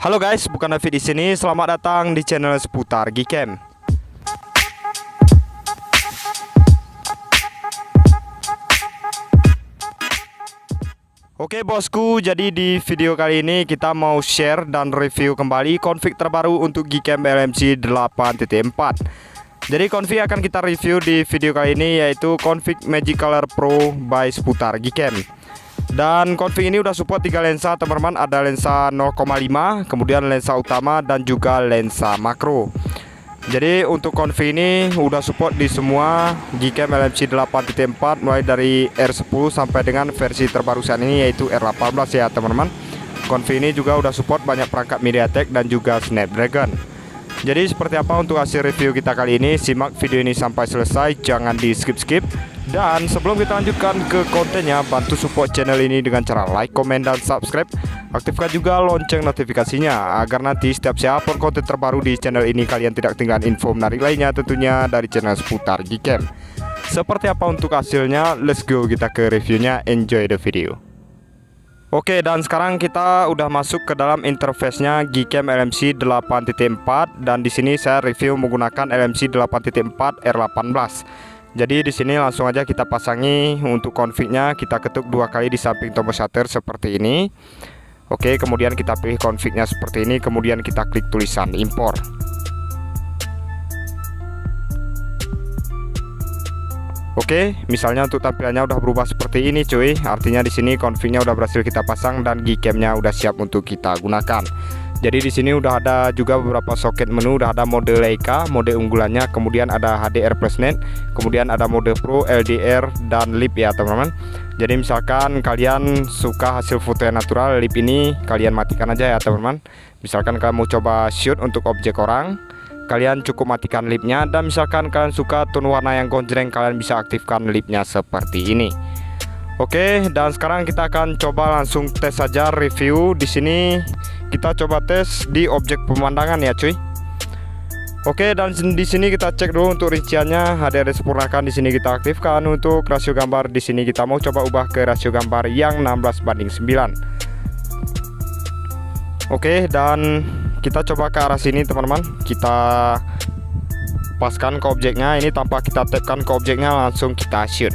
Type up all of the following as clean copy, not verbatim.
Halo guys, bukan David di sini. Selamat datang di channel seputar Gcam. Oke bosku, jadi di video kali ini kita mau share dan review kembali config terbaru untuk Gcam LMC 8.4. Jadi config akan kita review di video kali ini yaitu config Magic Color Pro by seputar Gcam. Dan config ini udah support 3 lensa teman-teman. Ada lensa 0,5, kemudian lensa utama dan juga lensa makro. Jadi untuk config ini udah support di semua Gcam LMC 8.4 mulai dari R10 sampai dengan versi terbaru saat ini yaitu R18 ya teman-teman. Config ini juga udah support banyak perangkat MediaTek dan juga Snapdragon. Jadi seperti apa untuk hasil review kita kali ini? Simak video ini sampai selesai, jangan di skip-skip. Dan sebelum kita lanjutkan ke kontennya, bantu support channel ini dengan cara like, komen, dan subscribe. Aktifkan juga lonceng notifikasinya agar nanti setiap saya upload konten terbaru di channel ini kalian tidak ketinggalan info menarik lainnya tentunya dari channel seputar Gcam. Seperti apa untuk hasilnya? Let's go, kita ke reviewnya. Enjoy the video. Oke, dan sekarang kita udah masuk ke dalam interface-nya Gcam LMC 8.4 dan di sini saya review menggunakan LMC 8.4 R18. Jadi di sini langsung aja kita pasangi untuk config-nya, kita ketuk 2 kali di samping tombol shutter seperti ini. Oke, kemudian kita pilih config-nya seperti ini, kemudian kita klik tulisan import. Oke, misalnya untuk tampilannya udah berubah seperti ini cuy. Artinya di sini config-nya udah berhasil kita pasang dan Gcam-nya udah siap untuk kita gunakan. Jadi di sini udah ada juga beberapa soket menu, udah ada mode Leica, mode unggulannya, kemudian ada HDR plus net, kemudian ada mode Pro, LDR dan LIP ya teman-teman. Jadi misalkan kalian suka hasil foto yang natural, LIP ini kalian matikan aja ya teman-teman. Misalkan kalian mau coba shoot untuk objek orang, kalian cukup matikan lipnya. Dan misalkan kalian suka tone warna yang gonjreng, kalian bisa aktifkan lipnya seperti ini. Oke, dan sekarang kita akan coba langsung tes saja review. Di sini kita coba tes di objek pemandangan ya cuy. Oke, dan di sini kita cek dulu untuk rinciannya. HDR disempurnakan, di sini kita aktifkan. Untuk rasio gambar di sini kita mau coba ubah ke rasio gambar yang 16:9. Oke, dan kita coba ke arah sini teman-teman. Kita paskan ke objeknya. Ini tanpa kita tapkan ke objeknya, langsung kita shoot.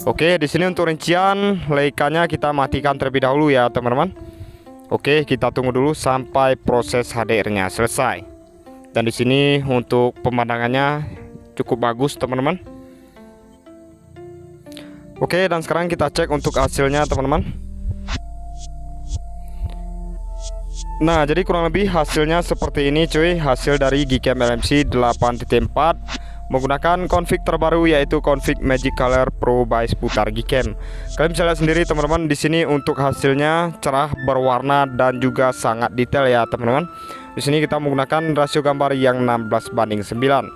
Oke, di sini untuk rincian Leica-nya kita matikan terlebih dahulu ya teman-teman. Oke, kita tunggu dulu sampai proses HDR-nya selesai. Dan di sini untuk pemandangannya cukup bagus teman-teman. Oke, dan sekarang kita cek untuk hasilnya teman-teman. Nah, jadi kurang lebih hasilnya seperti ini cuy. Hasil dari Gcam LMC 8.4 menggunakan config terbaru yaitu config Magic Color Pro by seputar Gcam. Kalian bisa lihat sendiri teman-teman di sini untuk hasilnya cerah, berwarna dan juga sangat detail ya teman-teman. Di sini kita menggunakan rasio gambar yang 16:9.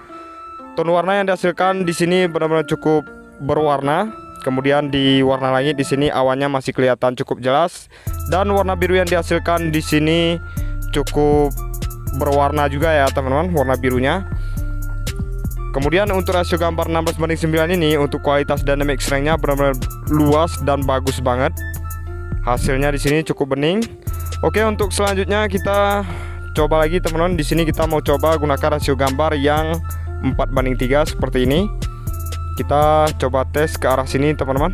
Tone warna yang dihasilkan di sini benar-benar cukup berwarna. Kemudian di warna langit di sini awannya masih kelihatan cukup jelas dan warna biru yang dihasilkan di sini cukup berwarna juga ya teman-teman, warna birunya. Kemudian untuk rasio gambar 16:9 ini untuk kualitas dynamic strength-nya benar-benar luas dan bagus banget. Hasilnya di sini cukup bening. Oke, untuk selanjutnya kita coba lagi teman-teman. Di sini kita mau coba gunakan rasio gambar yang 4:3 seperti ini. Kita coba tes ke arah sini teman-teman.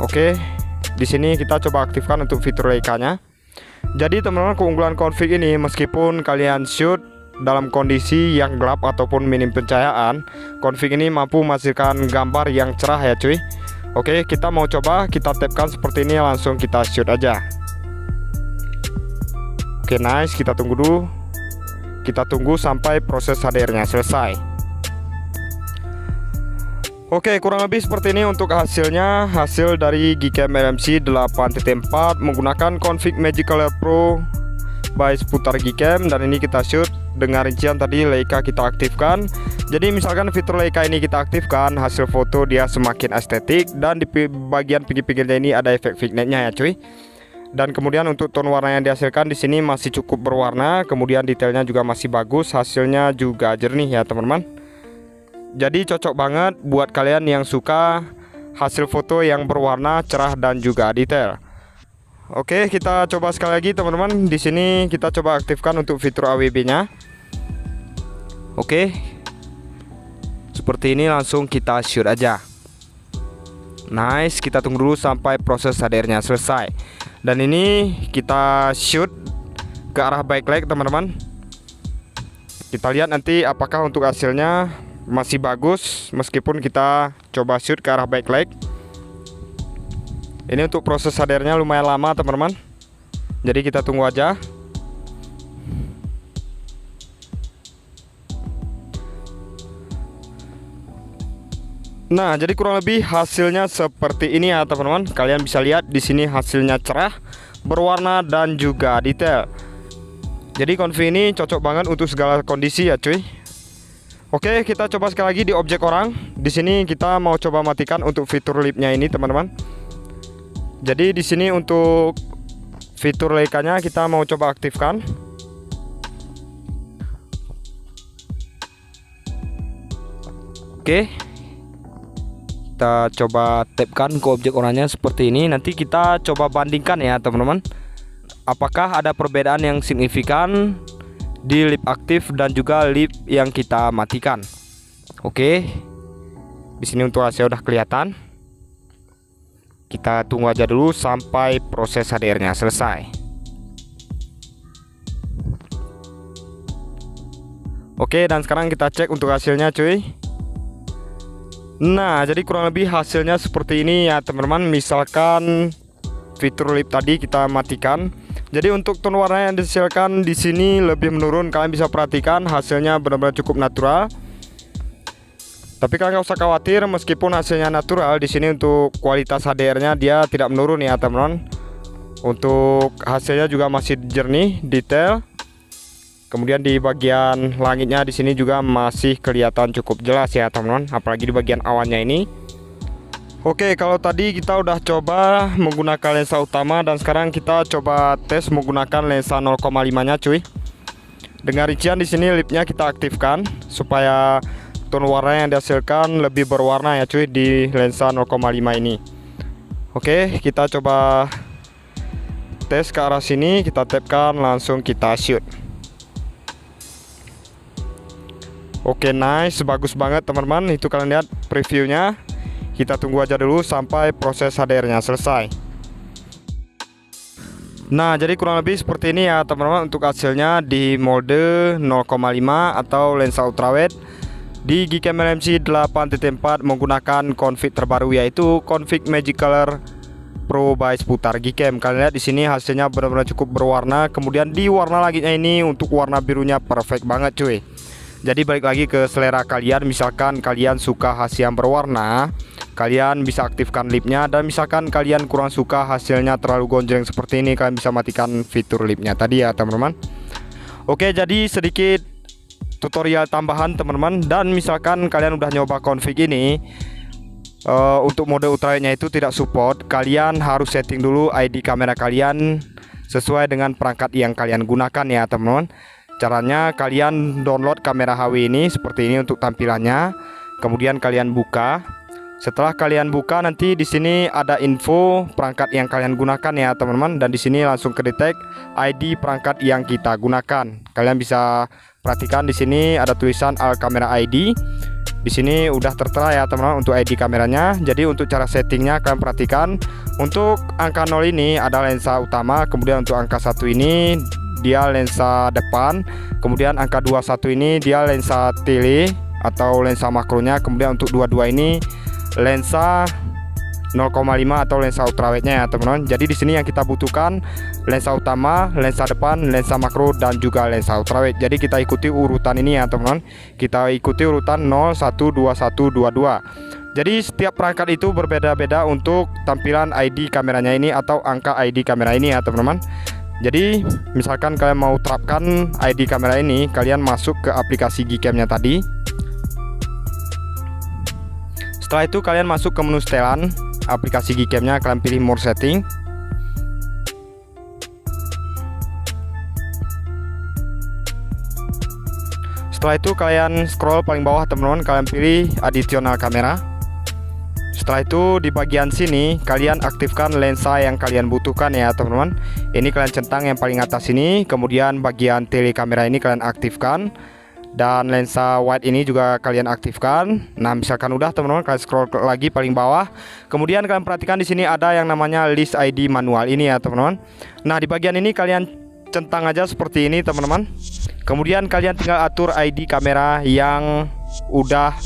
Oke, di sini kita coba aktifkan untuk fitur Leica-nya. Jadi teman-teman, keunggulan config ini meskipun kalian shoot dalam kondisi yang gelap ataupun minim pencahayaan, config ini mampu menghasilkan gambar yang cerah ya cuy. Oke, kita mau coba, kita tapkan seperti ini, langsung kita shoot aja. Oke, nice, kita tunggu dulu. Kita tunggu sampai proses HDR-nya selesai. Oke, kurang lebih seperti ini untuk hasilnya. Hasil dari Gcam LMC 8.4 menggunakan config Magic Color Pro by seputar Gcam, dan ini kita shoot dengan rincian tadi Leica kita aktifkan. Jadi misalkan fitur Leica ini kita aktifkan, hasil foto dia semakin estetik dan di bagian pinggir-pinggirnya ini ada efek vignette-nya ya cuy. Dan kemudian untuk tone warna yang dihasilkan di sini masih cukup berwarna, kemudian detailnya juga masih bagus, hasilnya juga jernih ya teman-teman. Jadi cocok banget buat kalian yang suka hasil foto yang berwarna, cerah dan juga detail. Oke, kita coba sekali lagi teman-teman. Di sini kita coba aktifkan untuk fitur AWB-nya. Oke. Seperti ini, langsung kita shoot aja. Nice, kita tunggu dulu sampai proses HDR-nya selesai. Dan ini kita shoot ke arah backlight teman-teman. Kita lihat nanti apakah untuk hasilnya masih bagus meskipun kita coba shoot ke arah backlight. Ini untuk proses HDR-nya lumayan lama teman-teman. Jadi kita tunggu aja. Nah, jadi kurang lebih hasilnya seperti ini ya teman-teman. Kalian bisa lihat di sini hasilnya cerah, berwarna dan juga detail. Jadi Confi ini cocok banget untuk segala kondisi ya cuy. Oke, kita coba sekali lagi di objek orang. Di sini kita mau coba matikan untuk fitur Leap-nya ini teman-teman. Jadi di sini untuk fitur Leica-nya kita mau coba aktifkan. Oke. Kita coba tapkan ke objek orangnya seperti ini. Nanti kita coba bandingkan ya teman-teman, apakah ada perbedaan yang signifikan di Leap aktif dan juga Leap yang kita matikan. Oke, di sini untuk hasil udah kelihatan. Kita tunggu aja dulu sampai proses HDR-nya selesai. Oke, dan sekarang kita cek untuk hasilnya cuy. Nah, jadi kurang lebih hasilnya seperti ini ya teman-teman. Misalkan fitur Leap tadi kita matikan. Jadi untuk tone warna yang dihasilkan di sini lebih menurun. Kalian bisa perhatikan hasilnya benar-benar cukup natural. Tapi kalian nggak usah khawatir, meskipun hasilnya natural, di sini untuk kualitas HDR-nya dia tidak menurun ya teman-teman. Untuk hasilnya juga masih jernih, detail. Kemudian di bagian langitnya di sini juga masih kelihatan cukup jelas ya teman-teman, apalagi di bagian awannya ini. Oke, kalau tadi kita udah coba menggunakan lensa utama dan sekarang kita coba tes menggunakan lensa 0,5-nya cuy. Dengan rincian di sini Leap-nya kita aktifkan supaya tone warna yang dihasilkan lebih berwarna ya cuy di lensa 0,5 ini. Oke, kita coba tes ke arah sini, kita tapkan, langsung kita shoot. Oke, nice, bagus banget teman-teman. Itu kalian lihat previewnya. Kita tunggu aja dulu sampai proses HDR-nya selesai. Nah, jadi kurang lebih seperti ini ya teman-teman untuk hasilnya di mode 0,5 atau lensa ultrawide di Gcam LMC 8.4 menggunakan config terbaru, yaitu config Magic Color Pro by Sputar Gcam. Kalian lihat di sini hasilnya benar-benar cukup berwarna. Kemudian di warna langitnya ini untuk warna birunya perfect banget cuy. Jadi balik lagi ke selera kalian. Misalkan kalian suka hasil yang berwarna, kalian bisa aktifkan Leap-nya. Dan misalkan kalian kurang suka hasilnya terlalu gonjreng seperti ini, kalian bisa matikan fitur Leap-nya tadi ya teman-teman. Oke, jadi sedikit tutorial tambahan teman-teman. Dan misalkan kalian udah nyoba config ini, untuk mode ultrawide-nya itu tidak support, kalian harus setting dulu ID kamera kalian sesuai dengan perangkat yang kalian gunakan ya teman-teman. Caranya kalian download kamera HW ini seperti ini untuk tampilannya. Kemudian kalian buka. Setelah kalian buka, nanti di sini ada info perangkat yang kalian gunakan ya teman-teman, dan di sini langsung kedetek ID perangkat yang kita gunakan. Kalian bisa perhatikan di sini ada tulisan Al Camera ID. Di sini udah tertera ya teman-teman untuk ID kameranya. Jadi untuk cara settingnya kalian perhatikan. Untuk angka 0 ini ada lensa utama, kemudian untuk angka 1 ini dia lensa depan, kemudian angka 21 ini dia lensa tele atau lensa makronya, kemudian untuk 22 ini lensa 0,5 atau lensa ultrawide-nya ya teman-teman. Jadi di sini yang kita butuhkan lensa utama, lensa depan, lensa makro dan juga lensa ultrawide. Jadi kita ikuti urutan ini ya teman-teman. Kita ikuti urutan 0, 1, 2, 1, 2, 2. Jadi setiap perangkat itu berbeda-beda untuk tampilan ID kameranya ini atau angka ID kamera ini ya teman-teman. Jadi misalkan kalian mau terapkan ID kamera ini, kalian masuk ke aplikasi Gcam-nya tadi. Setelah itu kalian masuk ke menu setelan aplikasi Gcam-nya, kalian pilih more setting. Setelah itu kalian scroll paling bawah teman-teman, kalian pilih additional kamera. Setelah itu di bagian sini kalian aktifkan lensa yang kalian butuhkan ya teman-teman. Ini kalian centang yang paling atas ini. Kemudian bagian telekamera ini kalian aktifkan. Dan lensa wide ini juga kalian aktifkan. Nah, misalkan udah teman-teman, kalian scroll lagi paling bawah. Kemudian kalian perhatikan di sini ada yang namanya list ID manual ini ya teman-teman. Nah, di bagian ini kalian centang aja seperti ini teman-teman. Kemudian kalian tinggal atur ID kamera yang udah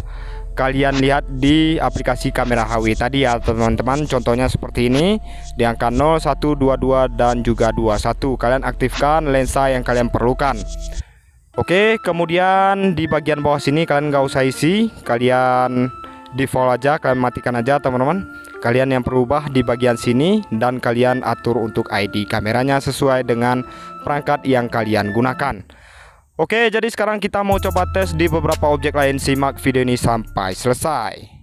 kalian lihat di aplikasi kamera HW tadi ya teman-teman. Contohnya seperti ini, di angka 0, 1, 22 dan juga 21. Kalian aktifkan lensa yang kalian perlukan. Oke, kemudian di bagian bawah sini kalian nggak usah isi, kalian default aja, kalian matikan aja teman-teman. Kalian yang perubah di bagian sini dan kalian atur untuk ID kameranya sesuai dengan perangkat yang kalian gunakan. Oke, jadi sekarang kita mau coba tes di beberapa objek lain. Simak video ini sampai selesai.